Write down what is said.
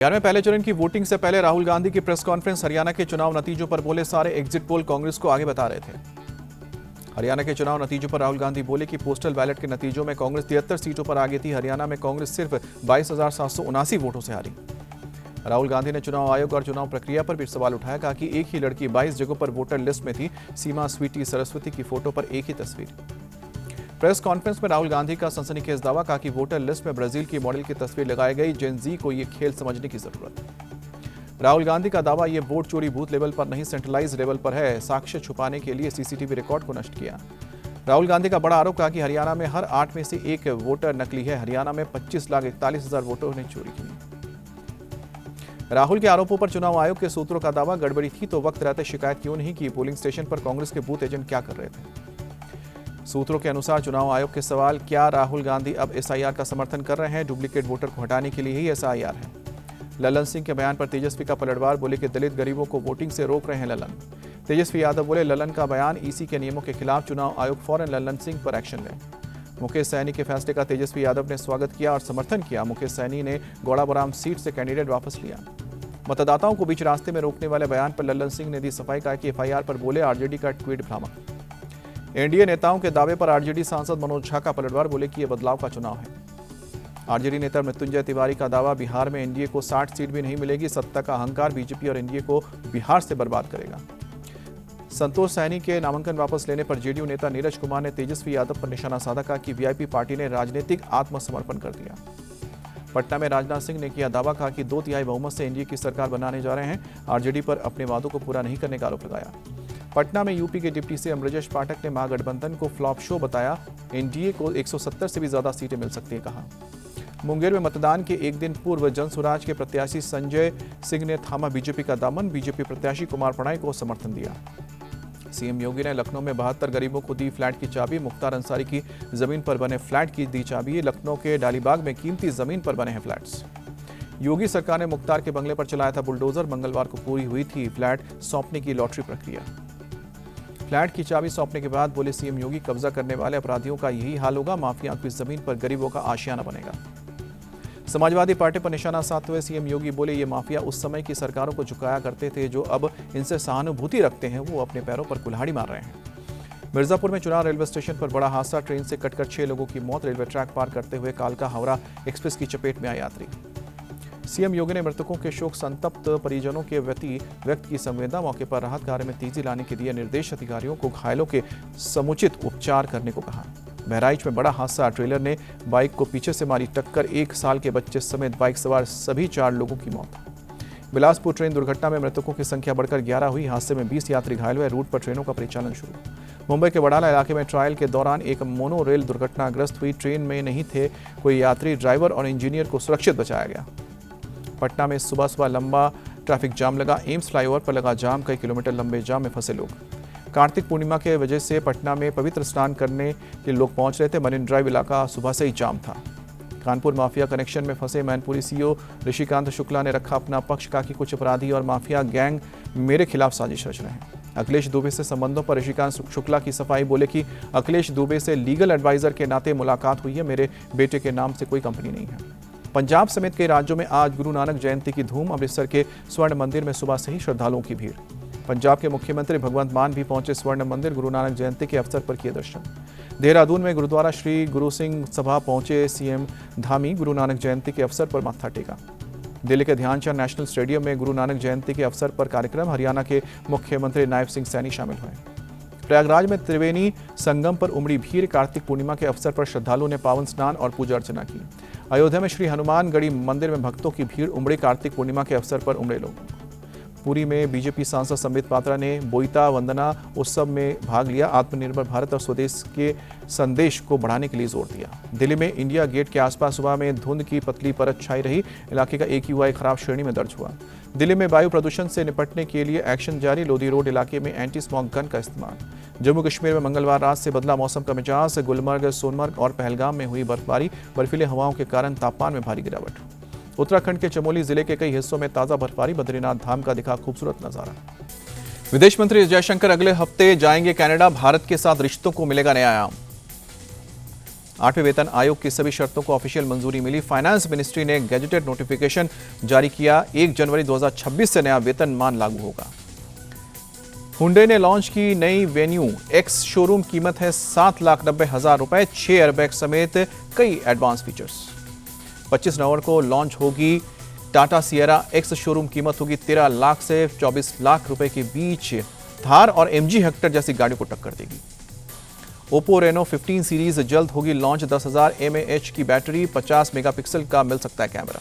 बिहार में पहले चरण की वोटिंग से पहले राहुल गांधी की प्रेस कॉन्फ्रेंस। हरियाणा के चुनाव नतीजों पर बोले, सारे एग्जिट पोल कांग्रेस को आगे बता रहे थे। हरियाणा के चुनाव नतीजों पर राहुल गांधी बोले कि पोस्टल बैलेट के नतीजों में कांग्रेस 73 सीटों पर आगे थी। हरियाणा में कांग्रेस सिर्फ 22,779 वोटों से हारी। राहुल गांधी ने चुनाव आयोग और चुनाव प्रक्रिया पर भी सवाल उठाया। कहा कि एक ही लड़की 22 जगहों पर वोटर लिस्ट में थी। सीमा स्वीटी सरस्वती की फोटो पर एक ही तस्वीर। प्रेस कॉन्फ्रेंस में राहुल गांधी का सनसनीखेज दावा। कहा कि वोटर लिस्ट में ब्राजील की मॉडल की तस्वीर लगाई गई। जेन जी को ये खेल समझने की जरूरत है। राहुल गांधी का दावा, ये वोट चोरी बूथ लेवल पर नहीं सेंट्रलाइज लेवल पर है। साक्ष्य छुपाने के लिए सीसीटीवी रिकॉर्ड को नष्ट किया। राहुल गांधी का बड़ा आरोप। कहा कि हरियाणा में हर 8 में से एक वोटर नकली है। हरियाणा में 25,41,000 वोटरों ने चोरी की। राहुल के आरोपों पर चुनाव आयोग के सूत्रों का दावा, गड़बड़ी थी तो वक्त रहते शिकायत क्यों नहीं की। पोलिंग स्टेशन पर कांग्रेस के बूथ एजेंट क्या कर रहे थे। सूत्रों के अनुसार चुनाव आयोग के सवाल, क्या राहुल गांधी अब एसआईआर का समर्थन कर रहे हैं। डुप्लीकेट वोटर को हटाने के लिए ही एसआईआर है। ललन सिंह के बयान पर तेजस्वी का पलटवार। बोले कि दलित गरीबों को वोटिंग से रोक रहे हैं ललन। तेजस्वी यादव बोले, ललन का बयान ईसी के नियमों के खिलाफ। चुनाव आयोग फौरन ललन सिंह पर एक्शन ले। मुकेश सैनी के फैसले का तेजस्वी यादव ने स्वागत किया और समर्थन किया। मुकेश सैनी ने गौड़ाबोराम सीट से कैंडिडेट वापस लिया। मतदाताओं को बीच रास्ते में रोकने वाले बयान पर ललन सिंह ने दी सफाई। कहा कि एफआईआर पर बोले, आरजेडी का ट्वीट भ्रामक। एनडीए नेताओं के दावे पर आरजेडी सांसद मनोज झा का पलटवार। बोले कि यह बदलाव का चुनाव है। आरजेडी नेता मृत्युंजय तिवारी का दावा, बिहार में एनडीए को 60 सीट भी नहीं मिलेगी। सत्ता का अहंकार बीजेपी और एनडीए को बिहार से बर्बाद करेगा। संतोष सैनी के नामांकन वापस लेने पर जेडीयू नेता नीरज कुमार ने तेजस्वी यादव पर निशाना साधा। कहा कि वीआईपी पार्टी ने राजनीतिक आत्मसमर्पण कर दिया। पटना में राजनाथ सिंह ने किया दावा। कहा कि 2/3 बहुमत से एनडीए की सरकार बनाने जा रहे हैं। आरजेडी पर अपने वादों को पूरा नहीं करने का आरोप लगाया। पटना में यूपी के डिप्टी सीएम ब्रजेश पाठक ने महागठबंधन को फ्लॉप शो बताया। एनडीए को 170 से भी ज्यादा सीटें मिल सकती है, कहा। मुंगेर में मतदान के एक दिन पूर्व जनसुराज के प्रत्याशी संजय सिंह ने थामा बीजेपी का दामन। बीजेपी प्रत्याशी कुमार प्रणय को समर्थन दिया। सीएम योगी ने लखनऊ में 72 गरीबों को दी फ्लैट की चाबी। मुख्तार अंसारी की जमीन पर बने फ्लैट की दी चाबी। लखनऊ के डालीबाग में कीमती जमीन पर बने हैं फ्लैट्स। योगी सरकार ने मुख्तार के बंगले पर चलाया था बुलडोजर। मंगलवार को पूरी हुई थी फ्लैट सौंपने की लॉटरी प्रक्रिया। फ्लैट की चाबी सौंपने के बाद बोले सीएम योगी, कब्जा करने वाले अपराधियों का यही हाल होगा। माफिया की जमीन पर गरीबों का आशियाना बनेगा। समाजवादी पार्टी पर निशाना साधते हुए सीएम योगी बोले, ये माफिया उस समय की सरकारों को झुकाया करते थे। जो अब इनसे सहानुभूति रखते हैं वो अपने पैरों पर कुल्हाड़ी मार रहे हैं। मिर्जापुर में चुनाव रेलवे स्टेशन पर बड़ा हादसा। ट्रेन से कटकर 6 लोगों की मौत। रेलवे ट्रैक पार करते हुए कालका हावड़ा एक्सप्रेस की चपेट में आए यात्री। सीएम योगी ने मृतकों के शोक संतप्त परिजनों के व्यक्त की संवेदना। मौके पर राहत कार्य में तेजी लाने के दिए निर्देश। अधिकारियों को घायलों के समुचित उपचार करने को कहा। बहराइच में बड़ा हादसा। ट्रेलर ने बाइक को पीछे से मारी टक्कर। 1 साल के बच्चे समेत बाइक सवार सभी 4 लोगों की मौत। बिलासपुर ट्रेन दुर्घटना में मृतकों की संख्या बढ़कर 11 हुई। हादसे में 20 यात्री घायल हुए। रूट पर ट्रेनों का परिचालन शुरू। मुंबई के बड़ाला इलाके में ट्रायल के दौरान एक मोनो रेल दुर्घटनाग्रस्त हुई। ट्रेन में नहीं थे कोई यात्री। ड्राइवर और इंजीनियर को सुरक्षित बचाया गया। पटना में सुबह सुबह लंबा ट्रैफिक जाम लगा। एम्स फ्लाईओवर पर लगा जाम। कई किलोमीटर लंबे जाम में फंसे लोग। कार्तिक पूर्णिमा के वजह से पटना में पवित्र स्नान करने के लोग पहुंच रहे थे। मरीन ड्राइव इलाका सुबह से ही जाम था। कानपुर माफिया कनेक्शन में फंसे मैनपुरी सीईओ ऋषिकांत शुक्ला ने रखा अपना पक्ष। कहा कि कुछ अपराधी और माफिया गैंग मेरे खिलाफ साजिश रच रहे हैं। अखिलेश दुबे से संबंधों पर ऋषिकांत शुक्ला की सफाई। बोले कि अखिलेश दुबे से लीगल एडवाइजर के नाते मुलाकात हुई है। मेरे बेटे के नाम से कोई कंपनी नहीं है। पंजाब समेत कई राज्यों में आज गुरु नानक जयंती की धूम। अमृतसर के स्वर्ण मंदिर में सुबह से ही श्रद्धालुओं की भीड़। पंजाब के मुख्यमंत्री भगवंत मान भी पहुंचे स्वर्ण मंदिर। गुरु नानक जयंती के अवसर पर किए दर्शन। देहरादून में गुरुद्वारा श्री गुरु सिंह सभा पहुंचे सीएम धामी। गुरु नानक जयंती के अवसर पर माथा टेका। दिल्ली के ध्यानचंद नेशनल स्टेडियम में गुरु नानक जयंती के अवसर पर कार्यक्रम। हरियाणा के मुख्यमंत्री नायब सिंह सैनी शामिल हुए। प्रयागराज में त्रिवेणी संगम पर उमड़ी भीड़। कार्तिक पूर्णिमा के अवसर पर श्रद्धालुओं ने पावन स्नान और पूजा अर्चना की। अयोध्या में श्री हनुमानगढ़ी मंदिर में भक्तों की भीड़ उमड़ी। कार्तिक पूर्णिमा के अवसर पर उमड़े लोग। पुरी में बीजेपी सांसद संबित पात्रा ने बोईता वंदना उत्सव में भाग लिया। आत्मनिर्भर भारत और स्वदेश के संदेश को बढ़ाने के लिए जोर दिया। दिल्ली में इंडिया गेट के आसपास सुबह में धुंध की पतली परत छाई रही। इलाके का एक युवा खराब श्रेणी में दर्ज हुआ। दिल्ली में वायु प्रदूषण से निपटने के लिए एक्शन जारी। लोधी रोड इलाके में एंटी स्मॉग गन का इस्तेमाल। जम्मू कश्मीर में मंगलवार रात से बदला मौसम का मिजाज। गुलमर्ग, सोनमर्ग और पहलगाम में हुई बर्फबारी। बर्फीले हवाओं के कारण तापमान में भारी गिरावट। उत्तराखंड के चमोली जिले के कई हिस्सों में ताजा बर्फबारी। बद्रीनाथ धाम का दिखा खूबसूरत नजारा। विदेश मंत्री जयशंकर अगले हफ्ते जाएंगे कनाडा। भारत के साथ रिश्तों को मिलेगा नया आयाम। 8वें वेतन आयोग की सभी शर्तों को ऑफिशियल मंजूरी मिली। फाइनेंस मिनिस्ट्री ने गैजेटेड नोटिफिकेशन जारी किया। 1 जनवरी 2026 से नया वेतनमान लागू होगा। हुंडई ने लॉन्च की नई वेन्यू एक्स शोरूम, कीमत है 7,90,000 रुपए, 6 एयरबैग समेत कई एडवांस फीचर्स। 25 नवंबर को लॉन्च होगी टाटा सियरा एक्स शोरूम, कीमत होगी 13 लाख से 24 लाख रुपए के बीच। थार और MG हेक्टर जैसी गाड़ियों को टक्कर देगी। ओप्पो रेनो 15 सीरीज जल्द होगी लॉन्च। 10,000 mAh की बैटरी, 50 मेगापिक्सल का मिल सकता है कैमरा।